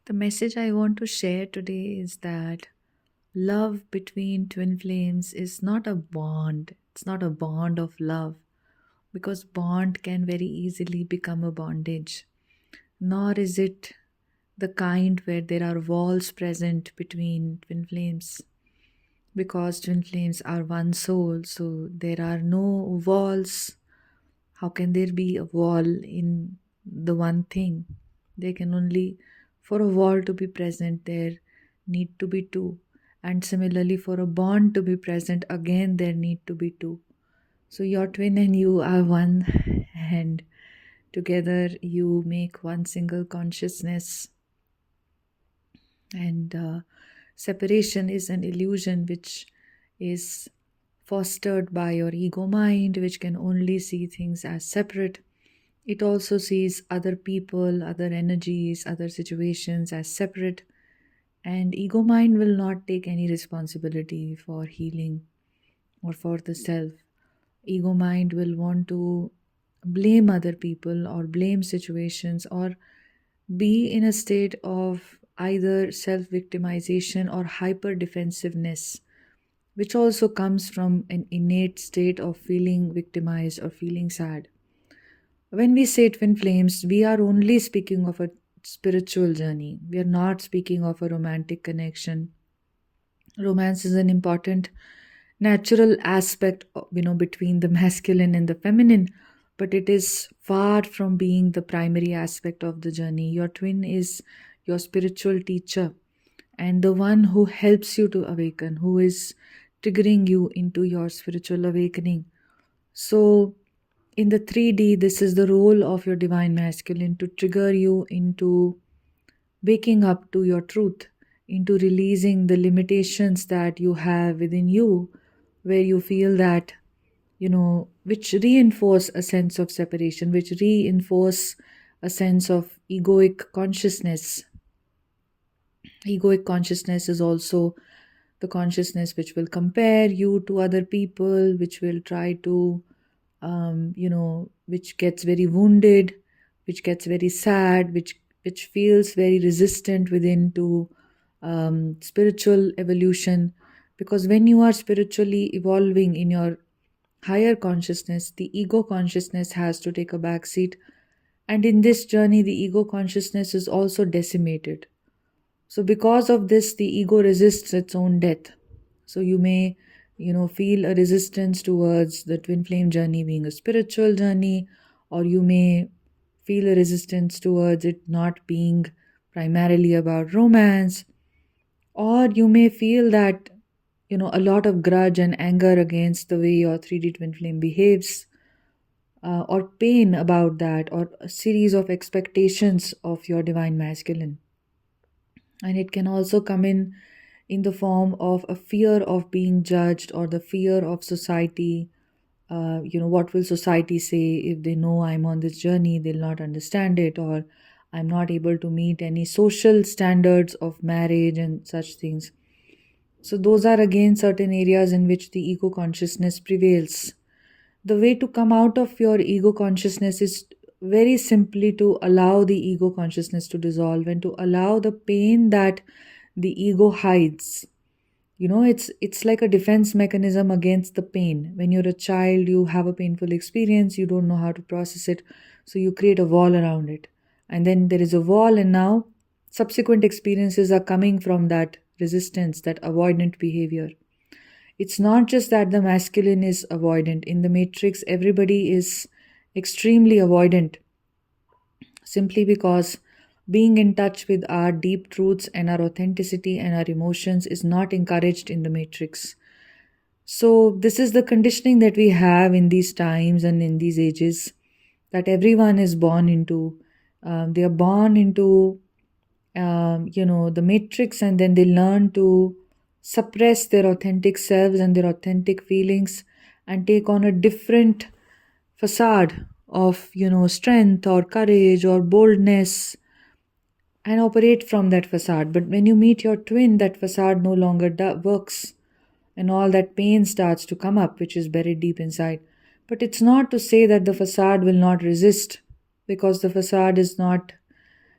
The message I want to share today is that love between twin flames is not a bond. It's not a bond of love because bond can very easily become a bondage. Nor is it the kind where there are walls present between twin flames because twin flames are one soul, so there are no walls. How can there be a wall in the one thing? There can only, for a wall to be present, there need to be two. And similarly, for a bond to be present, again, there need to be two. So your twin and you are one, and together you make one single consciousness. And separation is an illusion which is fostered by your ego mind, which can only see things as separate. It also sees other people, other energies, other situations as separate. And ego mind will not take any responsibility for healing or for the self. Ego mind will want to blame other people or blame situations or be in a state of either self victimization or hyper defensiveness, which also comes from an innate state of feeling victimized or feeling sad. When we say twin flames, we are only speaking of a spiritual journey. We are not speaking of a romantic connection. Romance is an important natural aspect, between the masculine and the feminine, but it is far from being the primary aspect of the journey. Your twin is your spiritual teacher and the one who helps you to awaken, who is triggering you into your spiritual awakening. So, in the 3D, this is the role of your divine masculine to trigger you into waking up to your truth, into releasing the limitations that you have within you, where you feel that, which reinforce a sense of separation, which reinforce a sense of egoic consciousness. Egoic consciousness is also the consciousness which will compare you to other people, which will try to, which gets very wounded, which gets very sad, which feels very resistant within to spiritual evolution. Because when you are spiritually evolving in your higher consciousness, the ego consciousness has to take a back seat. And in this journey, the ego consciousness is also decimated. So because of this, the ego resists its own death. So you may, feel a resistance towards the twin flame journey being a spiritual journey, or you may feel a resistance towards it not being primarily about romance, or you may feel that, a lot of grudge and anger against the way your 3D twin flame behaves, or pain about that, or a series of expectations of your divine masculine. And it can also come in the form of a fear of being judged or the fear of society. What will society say if they know I'm on this journey? They'll not understand it, or I'm not able to meet any social standards of marriage and such things. So, those are again certain areas in which the ego consciousness prevails. The way to come out of your ego consciousness is very simply to allow the ego consciousness to dissolve and to allow the pain that the ego hides. It's like a defense mechanism against the pain. When you're a child, you have a painful experience, you don't know how to process it, so you create a wall around it. And then there is a wall, and now subsequent experiences are coming from that resistance, that avoidant behavior. It's not just that the masculine is avoidant. In the matrix, everybody is extremely avoidant simply because being in touch with our deep truths and our authenticity and our emotions is not encouraged in the matrix. So, this is the conditioning that we have in these times and in these ages that everyone is born into. They are born into, the matrix, and then they learn to suppress their authentic selves and their authentic feelings and take on a different facade of, strength or courage or boldness and operate from that facade. But when you meet your twin, that facade no longer works, and all that pain starts to come up, which is buried deep inside. But it's not to say that the facade will not resist, because the facade is not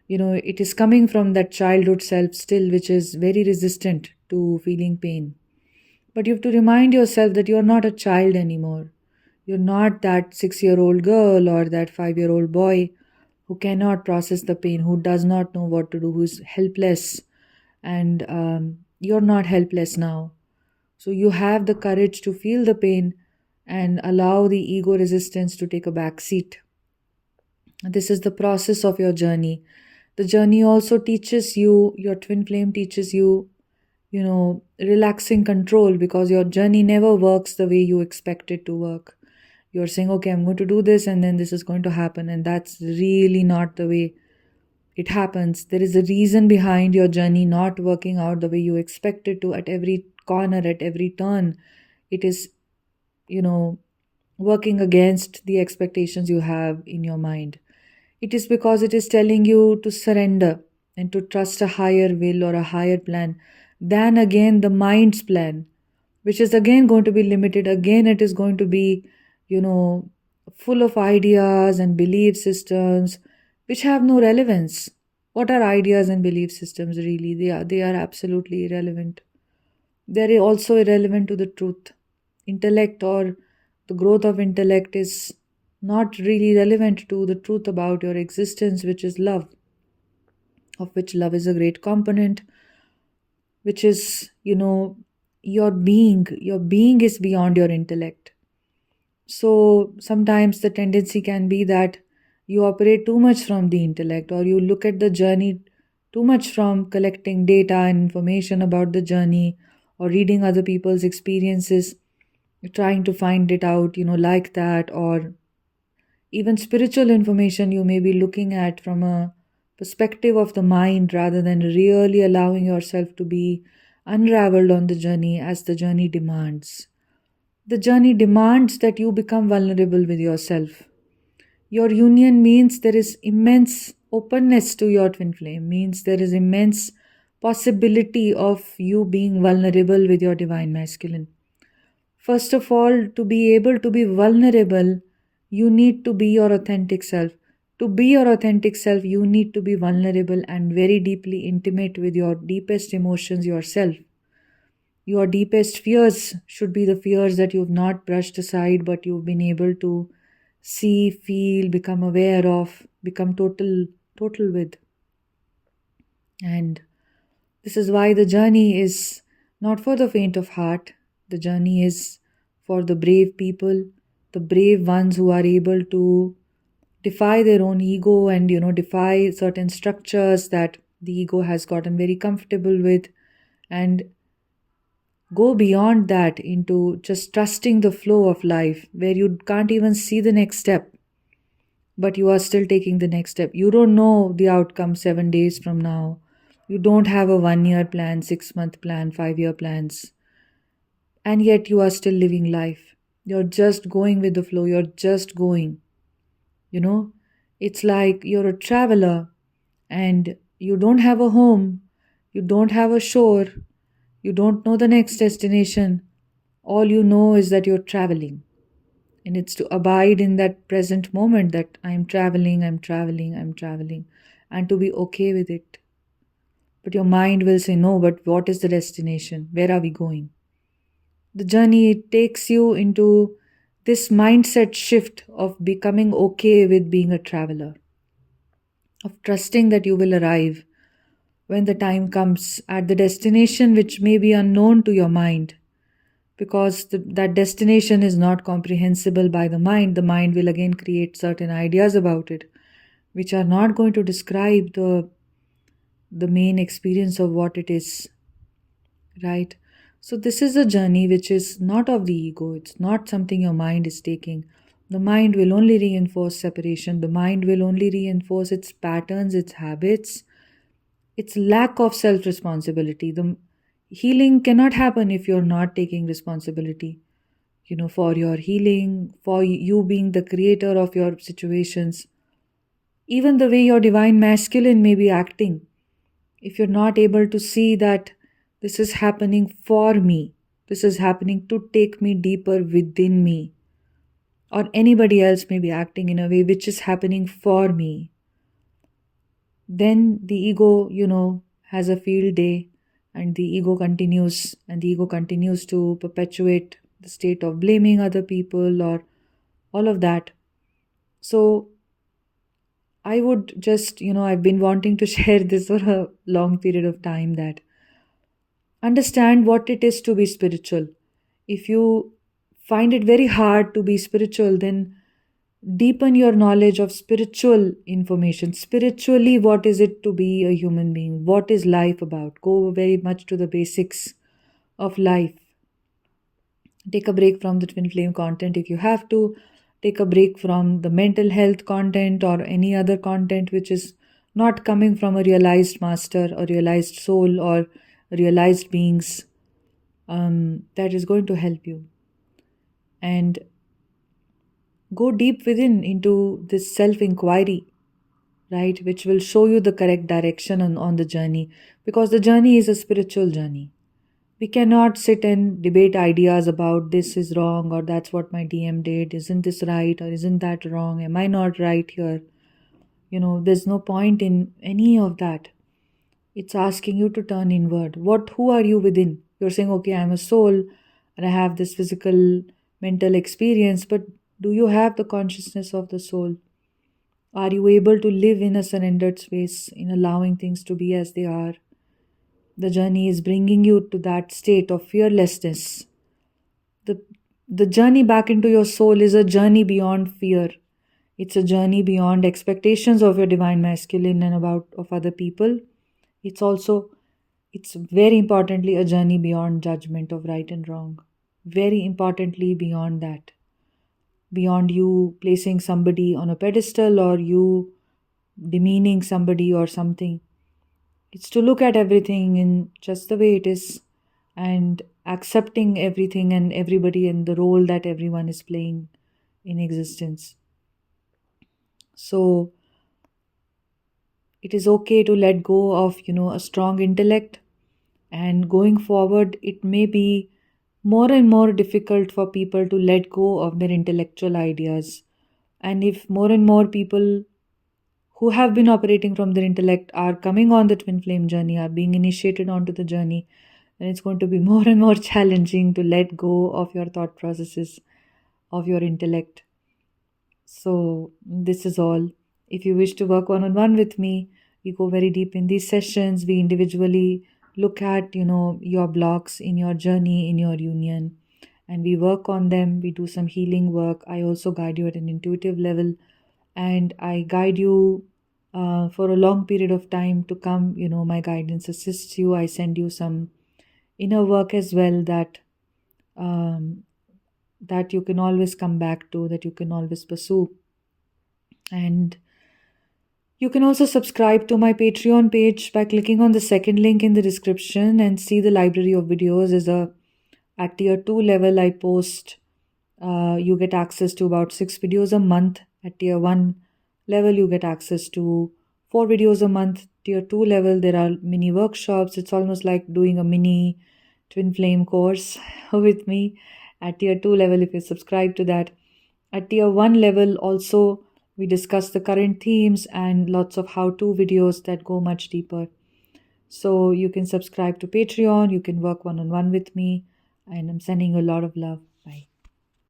It is coming from that childhood self still, which is very resistant to feeling pain. But you have to remind yourself that you're not a child anymore. You're not that 6-year-old girl or that 5-year-old boy who cannot process the pain, who does not know what to do, who's helpless. And you're not helpless now. So you have the courage to feel the pain and allow the ego resistance to take a back seat. This is the process of your journey. The journey also teaches you, your twin flame teaches you, relaxing control, because your journey never works the way you expect it to work. You're saying, okay, I'm going to do this and then this is going to happen. And that's really not the way it happens. There is a reason behind your journey not working out the way you expect it to at every corner, at every turn. It is, you know, working against the expectations you have in your mind. It is because it is telling you to surrender and to trust a higher will or a higher plan than again the mind's plan, which is again going to be limited. Again, it is going to be, you know, full of ideas and belief systems which have no relevance. What are ideas and belief systems really? They are absolutely irrelevant. They are also irrelevant to the truth. Intellect or the growth of intellect is not really relevant to the truth about your existence, which is love, of which love is a great component, which is, your being. Your being is beyond your intellect. So sometimes the tendency can be that you operate too much from the intellect, or you look at the journey too much from collecting data and information about the journey, or reading other people's experiences, trying to find it out, like that, or even spiritual information you may be looking at from a perspective of the mind rather than really allowing yourself to be unraveled on the journey as the journey demands. The journey demands that you become vulnerable with yourself. Your union means there is immense openness to your twin flame, means there is immense possibility of you being vulnerable with your divine masculine. First of all, to be able to be vulnerable, you need to be your authentic self. To be your authentic self, you need to be vulnerable and very deeply intimate with your deepest emotions yourself. Your deepest fears should be the fears that you've not brushed aside, but you've been able to see, feel, become aware of, become total with. And this is why the journey is not for the faint of heart. The journey is for the brave people, the brave ones who are able to defy their own ego and, defy certain structures that the ego has gotten very comfortable with, and go beyond that into just trusting the flow of life, where you can't even see the next step, but you are still taking the next step. You don't know the outcome 7 days from now. You don't have a 1 year plan, 6 month plan, 5 year plans. And yet you are still living life. You're just going with the flow. You're just going. It's like you're a traveler and you don't have a home. You don't have a shore. You don't know the next destination. All you know is that you're traveling. And it's to abide in that present moment that I'm traveling, I'm traveling, I'm traveling, and to be okay with it. But your mind will say, no, but what is the destination? Where are we going? The journey takes you into this mindset shift of becoming okay with being a traveler, of trusting that you will arrive when the time comes at the destination which may be unknown to your mind, because that destination is not comprehensible by the mind. The mind will again create certain ideas about it, which are not going to describe the main experience of what it is, right? So this is a journey which is not of the ego. It's not something your mind is taking. The mind will only reinforce separation. The mind will only reinforce its patterns, its habits, its lack of self-responsibility. The healing cannot happen if you're not taking responsibility, for your healing, for you being the creator of your situations. Even the way your divine masculine may be acting, if you're not able to see that this is happening for me, this is happening to take me deeper within me, or anybody else may be acting in a way which is happening for me, then the ego, has a field day, and the ego continues to perpetuate the state of blaming other people or all of that. So I would just, I've been wanting to share this for a long period of time, that understand what it is to be spiritual. If you find it very hard to be spiritual, then deepen your knowledge of spiritual information. Spiritually, what is it to be a human being? What is life about? Go very much to the basics of life. Take a break from the twin flame content if you have to. Take a break from the mental health content or any other content which is not coming from a realized master or realized soul or realized beings. That is going to help you. And go deep within into this self inquiry, right, which will show you the correct direction on the journey, because the journey is a spiritual journey. We cannot sit and debate ideas about this is wrong or that's what my DM did, isn't this right or isn't that wrong, am I not right here? There's no point in any of that. It's asking you to turn inward. Who are you within? You're saying, okay, I'm a soul and I have this physical mental experience, but do you have the consciousness of the soul? Are you able to live in a surrendered space, in allowing things to be as they are? The journey is bringing you to that state of fearlessness. The, the journey back into your soul is a journey beyond fear. It's a journey beyond expectations of your divine masculine and about of other people. It's very importantly a journey beyond judgment of right and wrong. Very importantly beyond that. Beyond you placing somebody on a pedestal or you demeaning somebody or something. It's to look at everything in just the way it is and accepting everything and everybody and the role that everyone is playing in existence. So it is okay to let go of, a strong intellect, and going forward, it may be more and more difficult for people to let go of their intellectual ideas. And if more and more people who have been operating from their intellect are coming on the twin flame journey, are being initiated onto the journey, then it's going to be more and more challenging to let go of your thought processes, of your intellect. So, this is all. If you wish to work one on one with me, we go very deep in these sessions. We individually look at, your blocks in your journey, in your union, and we work on them. We do some healing work. I also guide you at an intuitive level, and I guide you for a long period of time to come. My guidance assists you. I send you some inner work as well um, that you can always come back to, that you can always pursue. And you can also subscribe to my Patreon page by clicking on the second link in the description and see the library of videos. At tier 2 level, I post, you get access to about 6 videos a month. At tier 1 level, you get access to 4 videos a month. Tier 2 level, there are mini workshops. It's almost like doing a mini twin flame course with me. At tier 2 level, if you subscribe to that. At tier 1 level, also, we discuss the current themes and lots of how-to videos that go much deeper. So you can subscribe to Patreon, you can work one-on-one with me, and I'm sending you a lot of love.